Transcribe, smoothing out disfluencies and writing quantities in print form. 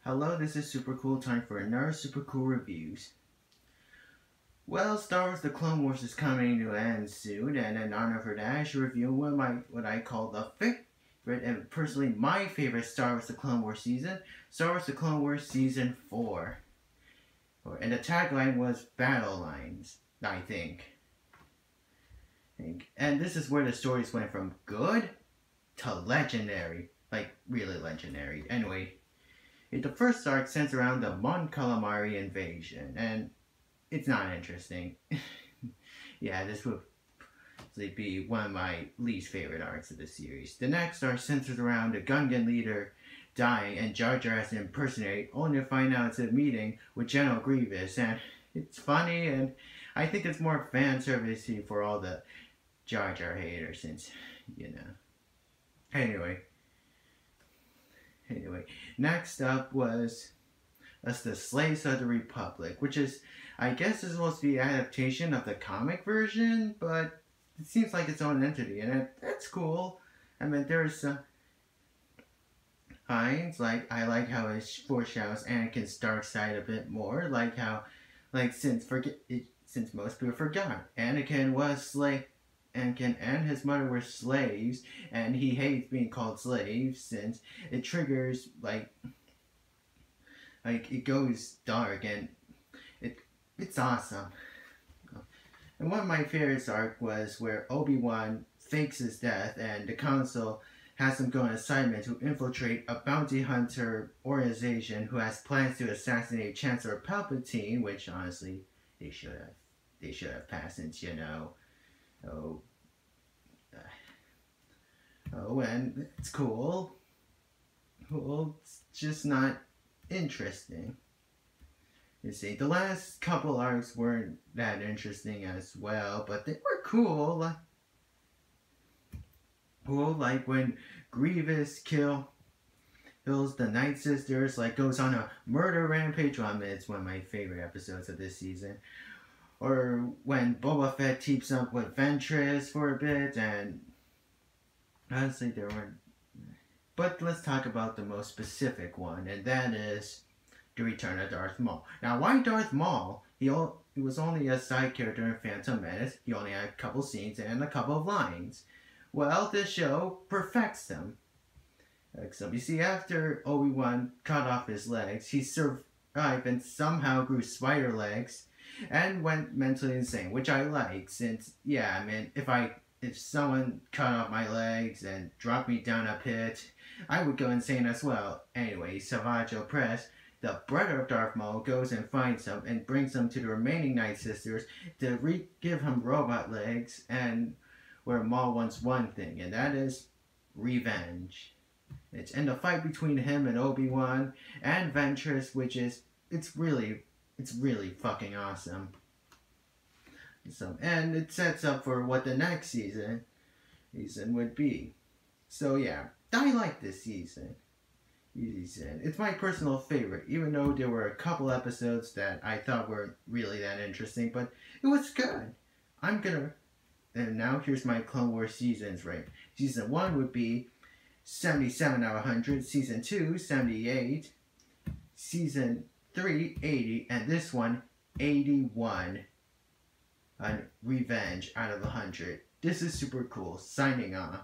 Hello, this is Super Cool. Time for another Super Cool Reviews. Well, Star Wars The Clone Wars is coming to an end soon, and in honor for that, I should review what I call the favorite, and personally my favorite Star Wars The Clone Wars season, Star Wars The Clone Wars Season 4. And the tagline was Battle Lines, I think. And this is where the stories went from good to legendary. Like, really legendary. Anyway, the first arc centers around the Mon Calamari invasion, and it's not interesting. Yeah, this would be one of my least favorite arcs of the series. The next arc centers around the Gungan leader dying and Jar Jar has to impersonate, only to find out it's a meeting with General Grievous, and it's funny, and I think it's more fan servicey for all the Jar Jar haters, since, you know. Anyway, next up was the Slaves of the Republic, which is, I guess, is supposed to be an adaptation of the comic version, but it seems like its own entity, and that's cool. I mean, there's some lines, like, I like how it foreshadows Anakin's dark side a bit more, like how, since most people forgot, Anakin and his mother were slaves, and he hates being called slaves since it triggers, like it goes dark, and it's awesome. And one of my favorite arcs was where Obi-Wan fakes his death, and the Council has him go on assignment to infiltrate a bounty hunter organization who has plans to assassinate Chancellor Palpatine, which honestly they should have passed, since, you know. And it's cool. It's just not interesting. You see, the last couple arcs weren't that interesting as well, but they were cool. Like when Grievous kills the Night Sisters, goes on a murder rampage. Well, I mean, it's one of my favorite episodes of this season. Or when Boba Fett teams up with Ventress for a bit, and honestly, there weren't. But let's talk about the most specific one, and that is the return of Darth Maul. Now, why Darth Maul? He was only a side character in Phantom Menace. He only had a couple scenes and a couple of lines. Well, this show perfects them. So you see, after Obi-Wan cut off his legs, he survived and somehow grew spider legs and went mentally insane, which I like, since, yeah, I mean, if someone cut off my legs and dropped me down a pit, I would go insane as well. Anyway, Savage Opress, the brother of Darth Maul, goes and finds him and brings him to the remaining Night Sisters to give him robot legs, and where Maul wants one thing, and that is revenge. It's in the fight between him and Obi-Wan and Ventress, which is, it's really fucking awesome. And it sets up for what the next season would be. So yeah, I like this season. It's my personal favorite, even though there were a couple episodes that I thought weren't really that interesting, but it was good. And now here's my Clone Wars seasons rate. Season 1 would be 77 out of 100, Season 2, 78, Season 3, 80, and this one, 81 on Revenge out of 100. This is Super Cool, signing off.